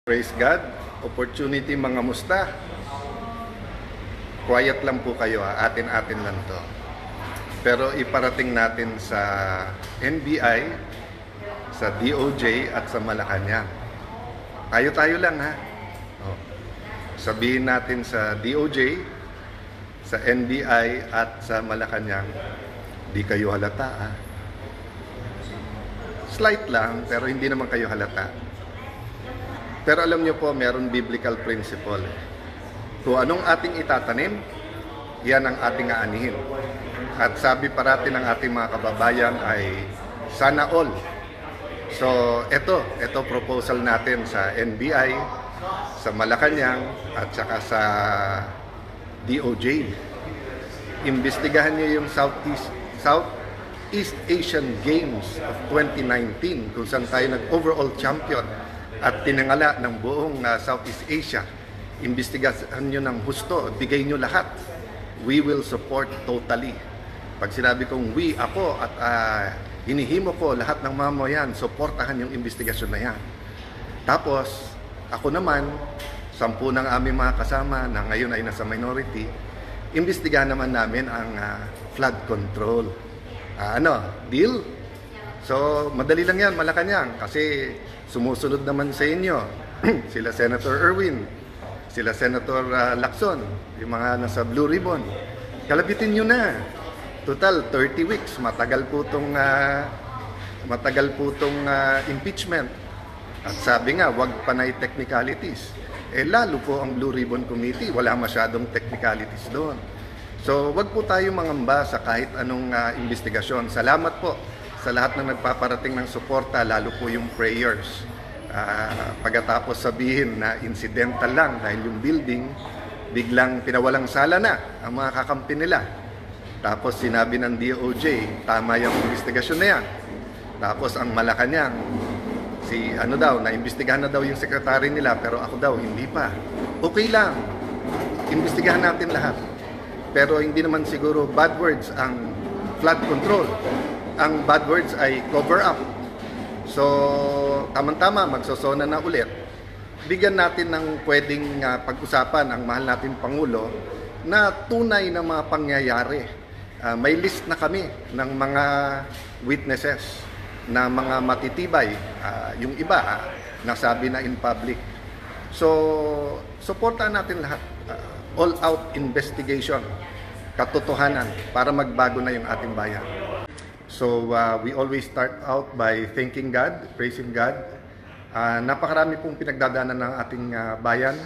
Praise God. Opportunity mga musta. Quiet lang po kayo ha. Atin-atin lang to. Pero iparating natin sa NBI, sa DOJ at sa Malacanang. Tayo-tayo lang ha. Sabihin natin sa DOJ, sa NBI at sa Malacanang, di kayo halata ha. Slight lang, pero hindi naman kayo halata. Pero alam niyo po, meron biblical principle. Kung anong ating itatanim, yan ang ating aanihin. At sabi parati ng ating mga kababayan ay sana all. So, ito proposal natin sa NBI, sa Malacanang, at saka sa DOJ. Imbestigahan niyo yung Southeast Asian Games of 2019 kung saan tayo nag-overall champion at tinangala ng buong Southeast Asia. Imbestigahan nyo ng husto, bigay nyo lahat. We will support totally. Pag sinabi kong we, ako, at hinihimo ko lahat ng mamayan, supportahan yung investigasyon na yan. Tapos, ako naman, 10 ng aming mga kasama na ngayon ay nasa minority, imbestigahan naman namin ang flood control. Deal? So, madali lang yan, Malacanang, kasi sumusunod naman sa inyo sila Senator Erwin, sila Senator Lacson, yung mga nasa Blue Ribbon. Kalabitin nyo na. Total, 30 weeks. Matagal po tong impeachment. At sabi nga, wag panay technicalities. Lalo po ang Blue Ribbon Committee, wala masyadong technicalities doon. So, wag po tayo mangamba sa kahit anong investigasyon. Salamat po sa lahat na nagpaparating ng suporta, lalo po yung prayers. Pagkatapos sabihin na incidental lang dahil yung building, biglang pinawalang sala na ang mga kakampi nila. Tapos sinabi ng DOJ, tama yung investigasyon na yan. Tapos ang Malacanang, naimbestigahan na daw yung sekretary nila, pero ako daw, hindi pa. Okay lang, imbestigahan natin lahat. Pero hindi naman siguro bad words ang flood control. Ang bad words ay cover up. So, tamang-tama, magsosona na ulit. Bigyan natin ng pwedeng pag-usapan ang mahal natin Pangulo na tunay na mga pangyayari. May list na kami ng mga witnesses na mga matitibay. Yung iba, nasabi na in public. So, supportan natin lahat. All-out investigation, katotohanan, para magbago na yung ating bayan. So, we always start out by thanking God, praising God. Napakarami pong pinagdadaanan ng ating bayan.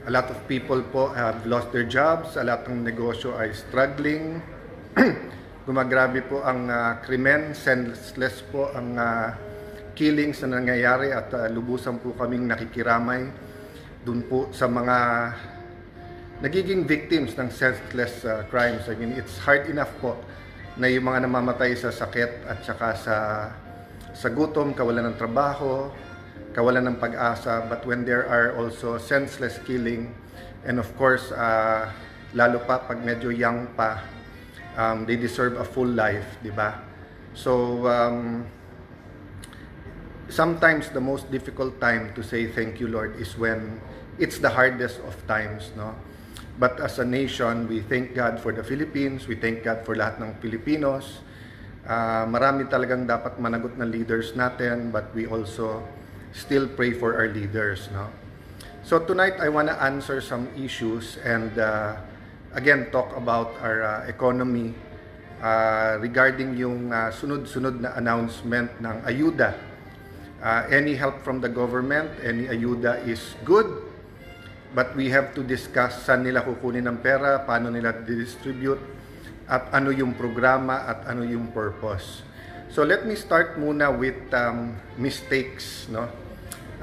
A lot of people po have lost their jobs. A lot ng negosyo ay struggling. Gumagrabe po ang krimen. Senseless po ang killings na nangyayari at lubusan po kaming nakikiramay dun po sa mga nagiging victims ng senseless crimes. I mean, it's hard enough po na yung mga namamatay sa sakit at saka sa gutom, kawalan ng trabaho, kawalan ng pag-asa, but when there are also senseless killing, and of course, lalo pa pag medyo young pa, they deserve a full life, di ba? So, sometimes the most difficult time to say thank you, Lord, is when it's the hardest of times, no? But as a nation, we thank God for the Philippines. We thank God for lahat ng Pilipinos. Marami talagang dapat managot na leaders natin, but we also still pray for our leaders. No? So tonight, I want to answer some issues and again, talk about our economy regarding yung sunod-sunod na announcement ng ayuda. Any help from the government, any ayuda is good. But we have to discuss saan nila kukunin ng pera, paano nila distribute, at ano yung programa at ano yung purpose. So let me start muna with mistakes. No?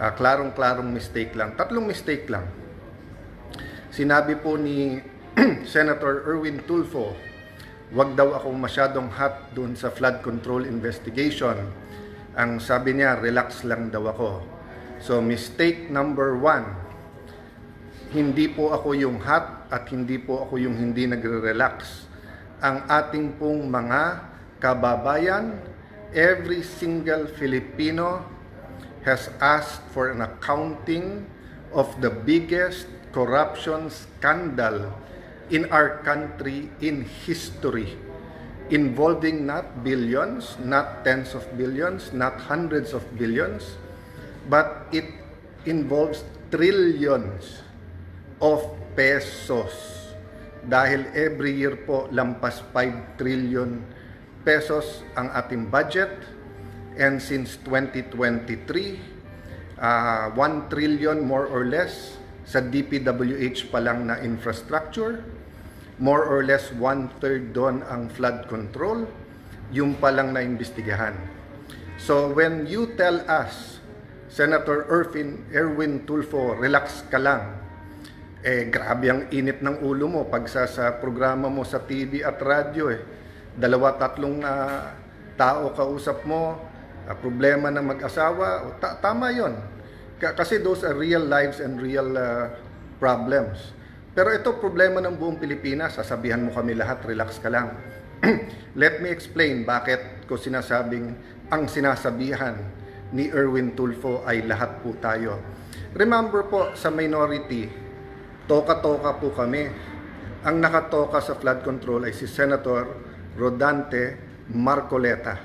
Klarong-klarong mistake lang. 3 mistake lang. Sinabi po ni Senator Erwin Tulfo, wag daw akong masyadong hot dun sa flood control investigation. Ang sabi niya, relax lang daw ako. So mistake number 1, hindi po ako yung hot at hindi po ako yung hindi nagre-relax. Ang ating pong mga kababayan, every single Filipino has asked for an accounting of the biggest corruption scandal in our country in history, involving not billions, not tens of billions, not hundreds of billions, but it involves trillions of pesos. Dahil every year po lampas 5 trillion pesos ang ating budget, and since 2023, 1 trillion more or less sa DPWH pa lang na infrastructure, more or less 1/3 doon ang flood control, yung pa lang na imbestigahan. So when you tell us, Senator Erwin Tulfo, relax ka lang, grabe ang init ng ulo mo pag sa programa mo sa TV at radyo, 2-3 tao kausap mo, problema ng mag-asawa, tama yon. Kasi those are real lives and real problems. Pero ito problema ng buong Pilipinas, sasabihan mo kami lahat, relax ka lang. Let me explain bakit ko sinasabing ang sinasabihan ni Erwin Tulfo ay lahat po tayo. Remember po, sa minority, toka-toka po kami. Ang nakatoka sa flood control ay si Senator Rodante Marcoleta.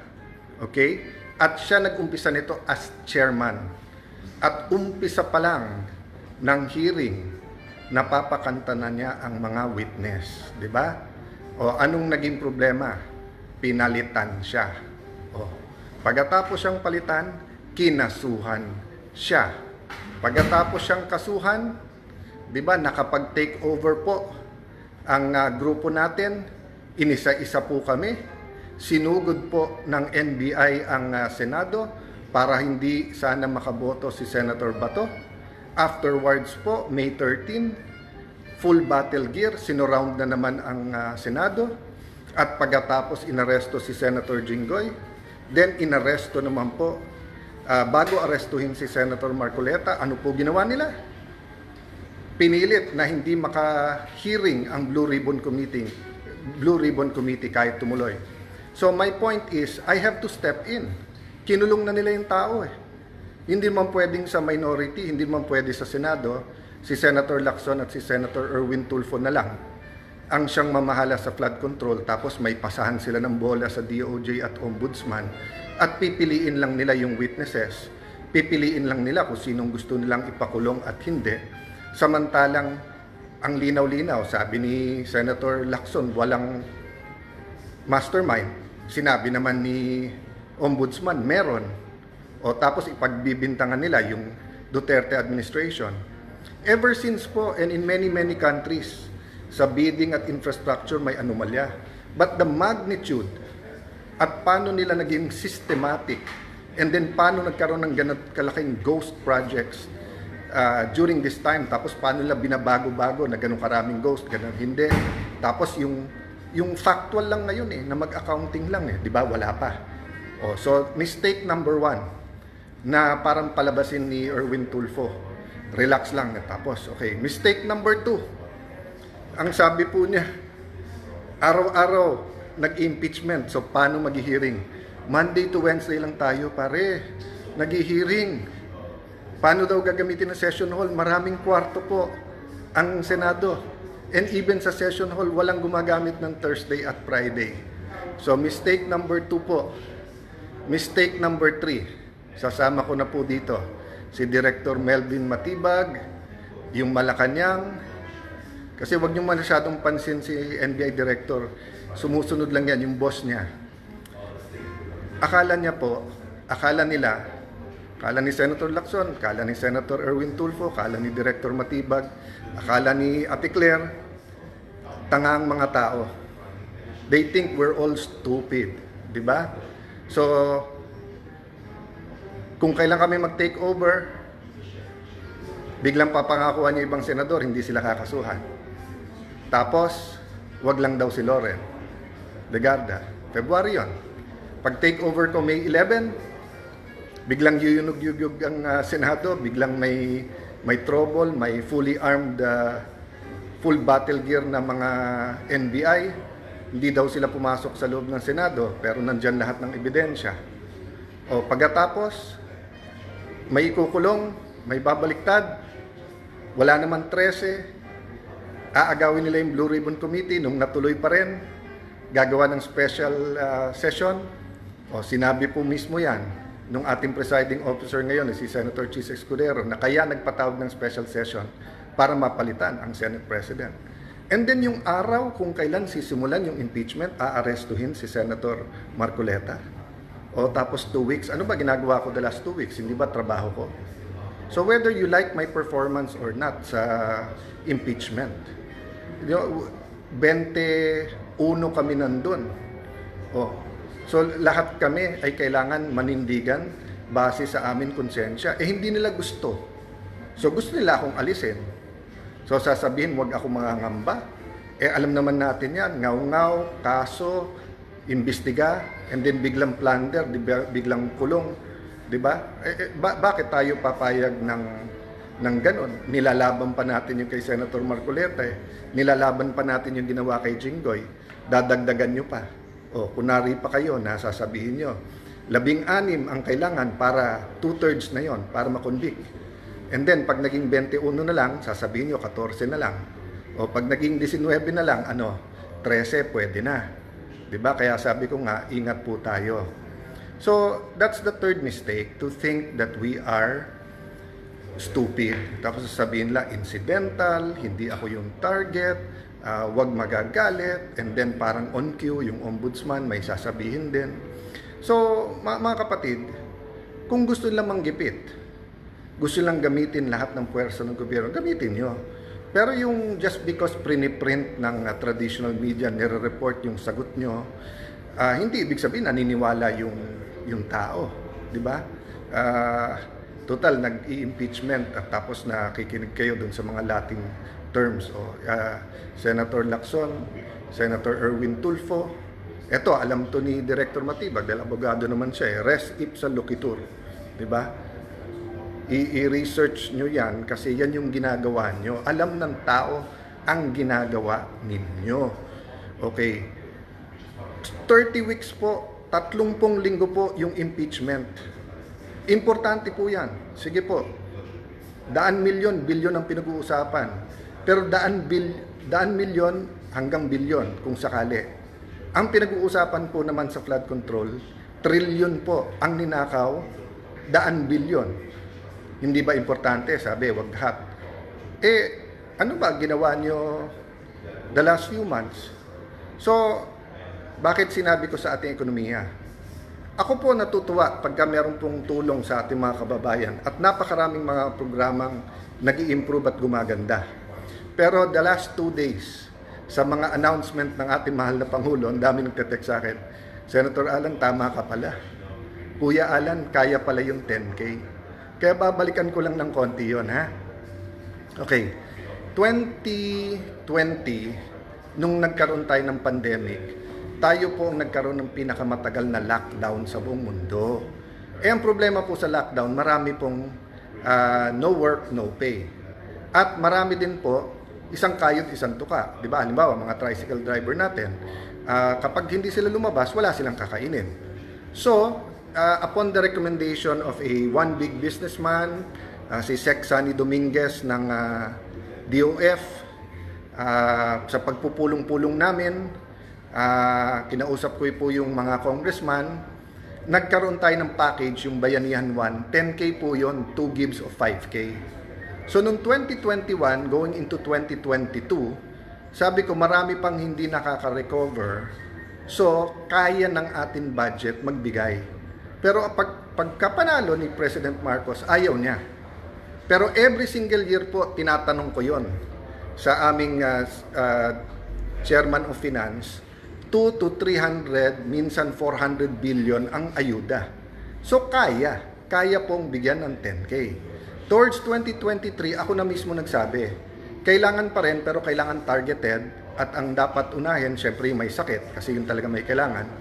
Okay? At siya nag-umpisa nito as chairman. At umpisa pa lang ng hearing, napapakanta na niya ang mga witness. Di ba? O anong naging problema? Pinalitan siya. O, pagkatapos siyang palitan, kinasuhan siya. Pagkatapos siyang kasuhan, di ba, nakapag-take over po ang grupo natin, inisa-isa po kami, sinugod po ng NBI ang Senado para hindi sana makaboto si Senator Bato. Afterwards po, May 13, full battle gear, sinurround na naman ang Senado, at pagkatapos inaresto si Senator Jinggoy, then inaresto naman po, bago arestuhin si Senator Marcoleta, ano po ginawa nila? Pinilit na hindi maka-hearing ang Blue Ribbon Committee kahit tumuloy. So my point is, I have to step in. Kinulong na nila yung tao Hindi man pwedeng sa minority, hindi man pwede sa Senado, si Senator Lacson at si Senator Erwin Tulfo na lang ang siyang mamahala sa flood control, tapos may pasahan sila ng bola sa DOJ at Ombudsman, at pipiliin lang nila yung witnesses, pipiliin lang nila kung sinong gusto nilang ipakulong at hindi. Samantalang ang linaw-linaw, sabi ni Senator Lacson, walang mastermind. Sinabi naman ni Ombudsman, meron. O tapos ipagbibintangan nila yung Duterte administration. Ever since po, and in many countries, sa bidding at infrastructure may anomalya. But the magnitude at paano nila naging systematic, and then paano nagkaroon ng ganun kalaking ghost projects during this time, tapos paano nila binabago-bago na ganun karaming ghost, ganun hindi. Tapos yung factual lang ngayon na mag-accounting lang di ba? Wala pa. So mistake number 1 na parang palabasin ni Erwin Tulfo. Relax lang tapos. Okay, mistake number 2. Ang sabi po niya, araw-araw nag-impeachment. So paano mag-hearing? Monday to Wednesday lang tayo, pare. Nag-hearing. Paano daw gagamitin ng session hall? Maraming kwarto po ang Senado. And even sa session hall, walang gumagamit ng Thursday at Friday. So mistake number 2 po. Mistake number 3. Sasama ko na po dito si Director Melvin Matibag, yung Malacanang. Kasi wag niyo masyadong pansin si NBI Director. Sumusunod lang yan, yung boss niya. Akala ni Senator Lacson, akala ni Senator Erwin Tulfo, akala ni Director Matibag, akala ni Ate Claire, tangang mga tao. They think we're all stupid, di ba? So, kung kailan kami mag-take over, biglang papangakuan niya ibang senador, hindi sila kakasuhan. Tapos, wag lang daw si Loren Legarda. February yon. Pag take over ko May 11, biglang yuyunog-yuyug ang Senado, biglang may trouble, may fully armed, full battle gear na mga NBI. Hindi daw sila pumasok sa loob ng Senado, pero nandyan lahat ng ebidensya. O pagkatapos, may ikukulong, may babaliktad, wala naman 13, aagawin nila yung Blue Ribbon Committee nung natuloy pa rin, gagawa ng special session. O sinabi po mismo yan nung ating presiding officer ngayon, si Senator Chis Escudero, na kaya nagpatawag ng special session para mapalitan ang Senate President. And then yung araw kung kailan sisimulan yung impeachment, aarestuhin si Senator Marcoleta. O tapos 2 weeks, ano ba ginagawa ko the last 2 weeks? Hindi ba trabaho ko? So whether you like my performance or not sa impeachment, 21 kami nandun. So lahat kami ay kailangan manindigan base sa amin konsensya. Hindi nila gusto. So gusto nila akong alisin. So sasabihin, wag ako mangangamba. Alam naman natin yan, ngaw-ngaw, kaso, imbestiga, and then biglang plunder, biglang kulong. Diba? Bakit tayo papayag ng ganon? Nilalaban pa natin yung kay Senator Marcoleta. Nilalaban pa natin yung ginawa kay Jinggoy. Dadagdagan nyo pa. Kunwari pa kayo, nasasabihin nyo. 16 ang kailangan para 2/3 na yon para makonvict. And then, pag naging 21 na lang, sasabihin nyo 14 na lang. Pag naging 19 na lang, 13 pwede na. Diba? Kaya sabi ko nga, ingat po tayo. So, that's the third mistake, to think that we are stupid. Tapos sasabihin lang, incidental, hindi ako yung target, wag magagalit, and then parang on cue, yung ombudsman may sasabihin din. So, mga kapatid, kung gusto nilang manggipit, gusto lang gamitin lahat ng puwersa ng gobyerno, gamitin nyo. Pero yung just because print ng traditional media, nire-report yung sagot nyo, hindi ibig sabihin naniniwala yung tao, di ba? Total, nag-i-impeachment at tapos nakikinig kayo dun sa mga Latin terms. Senator Lacson, Senator Erwin Tulfo, eto, alam to ni Director Matibag, dahil abogado naman siya, res ipsa loquitur, di ba? I-research nyo yan kasi yan yung ginagawa nyo. Alam ng tao ang ginagawa ninyo. Okay. 30 weeks po, 30 linggo po yung impeachment. Importante po yan. Sige po. Daan milyon, bilyon ang pinag-uusapan. Pero daan milyon hanggang bilyon kung sakali. Ang pinag-uusapan po naman sa flood control, trilyon po ang ninakaw, daan bilyon. Hindi ba importante? Sabi, wag hat. Ano ba ginawa nyo the last few months? So, bakit sinabi ko sa ating ekonomiya? Ako po natutuwa pagka meron pong tulong sa ating mga kababayan at napakaraming mga programang nag-i-improve at gumaganda. Pero the last 2 days, sa mga announcement ng ating mahal na Pangulo, ang dami nagte-text sa akin, Senator Alan, tama ka pala. Kuya Alan, kaya pala yung 10K. Kaya babalikan ko lang ng konti yon, ha? Okay. 2020, nung nagkaroon tayo ng pandemic, tayo po ang nagkaroon ng pinakamatagal na lockdown sa buong mundo. Ang problema po sa lockdown, marami pong no work, no pay. At marami din po, isang kayod, isang tuka. Diba? Halimbawa, mga tricycle driver natin, kapag hindi sila lumabas, wala silang kakainin. So, upon the recommendation of one big businessman, si Sec Sunny Dominguez ng DOF, sa pagpupulong-pulong namin, kinausap ko po yung mga congressman, nagkaroon tayo ng package, yung Bayanihan 1, 10K po yun, 2 gives of 5K. So, noong 2021, going into 2022, sabi ko marami pang hindi nakaka-recover, so kaya ng ating budget magbigay. Pero pagkapanalo ni President Marcos, ayaw niya. Pero every single year po, tinatanong ko yon sa aming Chairman of Finance, 2 to 300, minsan 400 billion ang ayuda. So kaya pong bigyan ng 10K. Towards 2023, ako na mismo nagsabi, kailangan pa rin pero kailangan targeted at ang dapat unahin, syempre may sakit kasi yun talaga may kailangan.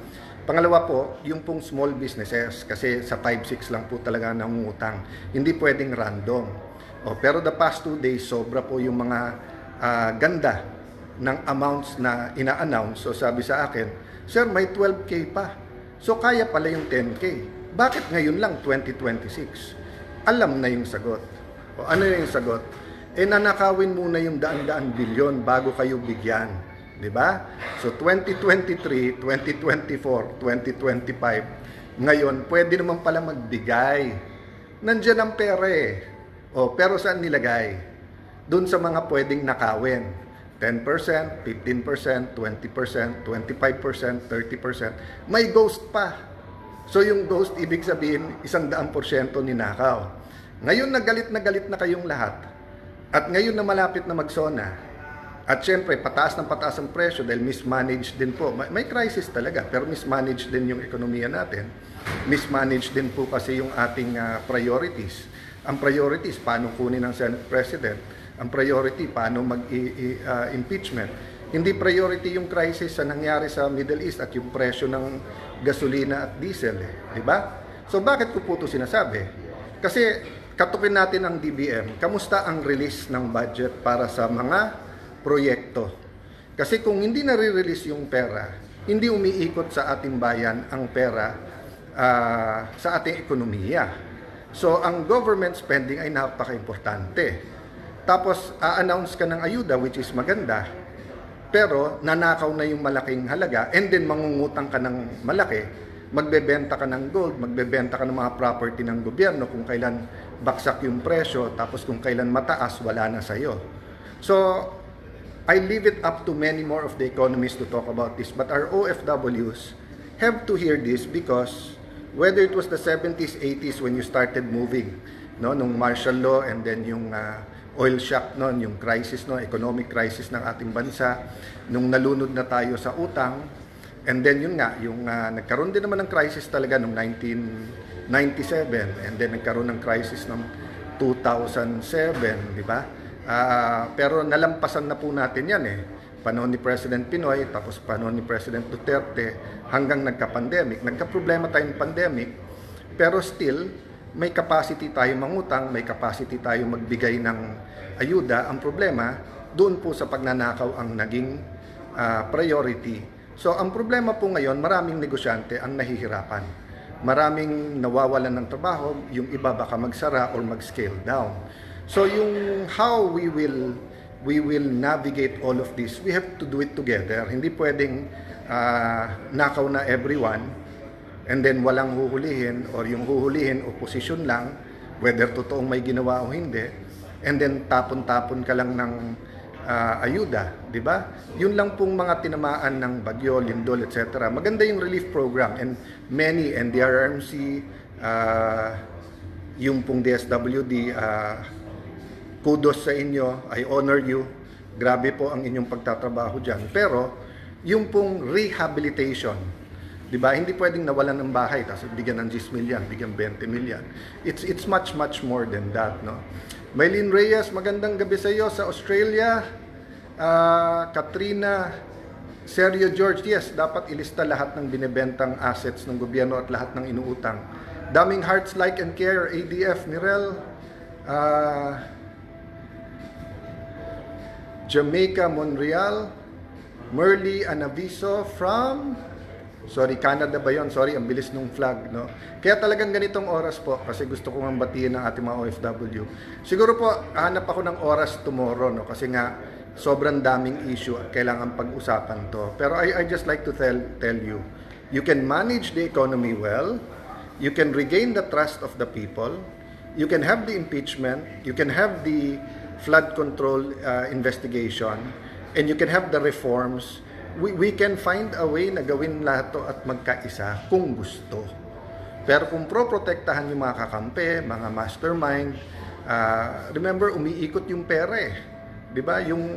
Pangalawa po, yung pong small businesses kasi sa 5-6 lang po talaga nangungutang. Hindi pwedeng random. Pero the past 2 days, sobra po yung mga ganda ng amounts na ina-announce. So sabi sa akin, Sir, may 12K pa. So kaya pala yung 10K. Bakit ngayon lang 2026? alam na yung sagot. O ano yung sagot? Nanakawin muna yung daan-daan bilyon bago kayo bigyan. Di ba? So 2023, 2024, 2025, ngayon, pwede naman pala magbigay. Nandiyan ang pera eh. Pero saan nilagay? Doon sa mga pwedeng nakawin. 10%, 15%, 20%, 25%, 30%. May ghost pa. So yung ghost, ibig sabihin, 100% ninakaw. Ngayon na galit na kayong lahat. At ngayon na malapit na magsona. At syempre, pataas ang presyo dahil mismanaged din po. May crisis talaga, pero mismanaged din yung ekonomiya natin. Mismanaged din po kasi yung ating priorities. Ang priorities, paano kunin ng Senate President? Ang priority, paano mag-impeachment? Hindi priority yung crisis sa nangyari sa Middle East at yung presyo ng gasolina at diesel. Di ba? So bakit ko po ito sinasabi? Kasi katukin natin ang DBM. Kamusta ang release ng budget para sa mga proyekto? Kasi kung hindi nare-release yung pera, hindi umiikot sa ating bayan ang pera sa ating ekonomiya. So, ang government spending ay napaka-importante. Tapos, a-announce ka ng ayuda, which is maganda, pero nanakaw na yung malaking halaga, and then mangungutang ka ng malaki, magbebenta ka ng gold, magbebenta ka ng mga property ng gobyerno kung kailan baksak yung presyo, tapos kung kailan mataas, wala na sa'yo. So, I leave it up to many more of the economists to talk about this, but our OFWs have to hear this because whether it was the 70s, 80s when you started moving, no, nung martial law and then yung oil shock noon, yung crisis no, economic crisis ng ating bansa, nung nalunod na tayo sa utang, and then yun nga, yung nagkaroon din naman ng crisis talaga noong 1997 and then nagkaroon ng crisis noong 2007, di ba? Pero nalampasan na po natin yan eh. Panahon ni President Pinoy, tapos panahon ni President Duterte, hanggang nagka-pandemic. Nagka-problema tayong pandemic, pero still, may capacity tayo mangutang, may capacity tayo magbigay ng ayuda. Ang problema, doon po sa pagnanakaw ang naging priority. So, ang problema po ngayon, maraming negosyante ang nahihirapan. Maraming nawawalan ng trabaho, yung iba baka magsara or mag-scale down. So yung how we will navigate all of this, we have to do it together. Hindi pwedeng nakaw na everyone and then walang huhulihin or yung huhulihin opposition lang, whether totoong may ginawa o hindi, and then tapon-tapon ka lang ng ayuda, di ba? Yun lang pong mga tinamaan ng bagyo, lindol, etc. Maganda yung relief program and many NDRRMC, yung pong DSWD, kudos sa inyo, I honor you. Grabe po ang inyong pagtatrabaho dyan. Pero, yung pong rehabilitation, di ba? Hindi pwedeng nawalan ng bahay, tapos bigyan ng 10 million, bigyan 20 million. It's much more than that, no? Maylene Reyes, magandang gabi sa iyo sa Australia. Katrina, Sergio George, yes, dapat ilista lahat ng binibentang assets ng gobyerno at lahat ng inuutang. Daming Hearts Like and Care, ADF, Mirel, Jamaica, Montreal, Merly Anaviso from, sorry, Canada ba yun? Sorry, ang bilis nung flag, no? Kaya talagang ganitong oras po, kasi gusto ko nga batiin ng ating mga OFW. Siguro po, hanap ako ng oras tomorrow, no? Kasi nga, sobrang daming issue at kailangan pag-usapan to. Pero I just like to tell you, you can manage the economy well, you can regain the trust of the people, you can have the impeachment, you can have the flood control investigation, and you can have the reforms. We can find a way na gawin lahat to at magkaisa kung gusto. Pero kung pro-protektahan yung mga kakampi, mga mastermind, remember, umiikot yung pera eh. Di ba? Yung,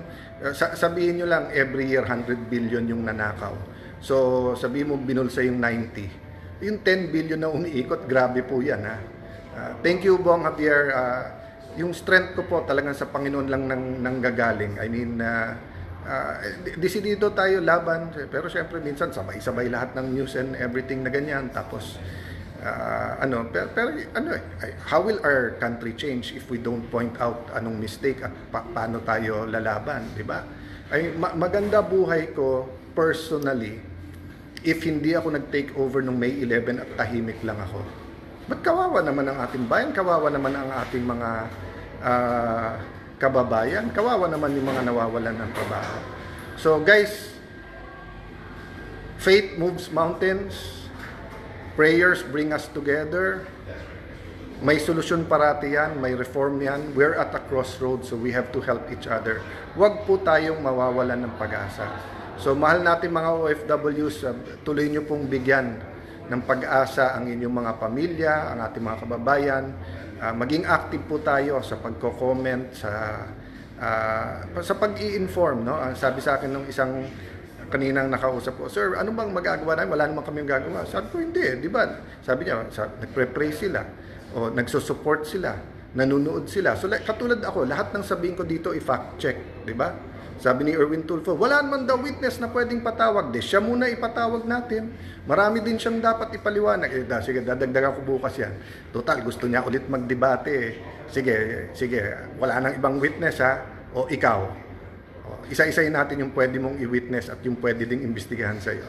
sabihin nyo lang, every year 100 billion yung nanakaw. So, sabihin mo, binulsa yung 90. Yung 10 billion na umiikot, grabe po yan ha. Thank you, Bong Javier. Yung strength ko po talagang sa Panginoon lang nanggagaling. I mean, desidido tayo laban, pero syempre minsan sabay-sabay lahat ng news and everything na ganyan. Tapos, how will our country change if we don't point out anong mistake at paano tayo lalaban, di ba? Ay, maganda buhay ko personally if hindi ako nag-take over nung May 11 at tahimik lang ako. Ba't kawawa naman ang ating bayan, kawawa naman ang ating mga kababayan, kawawa naman yung mga nawawalan ng trabaho. So guys, faith moves mountains, prayers bring us together. May solusyon parati yan, may reform yan. We're at a crossroads, so we have to help each other. Huwag po tayong mawawalan ng pag-asa. So mahal natin mga OFWs, tuloy nyo pong bigyan ng pag-asa ang inyong mga pamilya, ang ating mga kababayan. Maging active po tayo sa pagko-comment, sa pag-i-inform. No? Sabi sa akin ng isang kaninang nakausap ko, "Sir, ano bang magagawa namin? Wala naman kami gagawa." Sabi ko, "Hindi, di ba?" Sabi niya, nagpre-pray sila, o nagsusupport sila, nanunood sila. So katulad ako, lahat ng sabihin ko dito i-fact check, di ba? Sabi ni Erwin Tulfo, wala naman daw witness na pwedeng patawag. Siya muna ipatawag natin. Marami din siyang dapat ipaliwanag. Sige, dadagdagan ko bukas yan. Total, gusto niya ulit magdebate. Sige, wala nang ibang witness ha. O ikaw. Isa-isayin natin yung pwede mong i-witness at yung pwede ding imbestigahan sa'yo.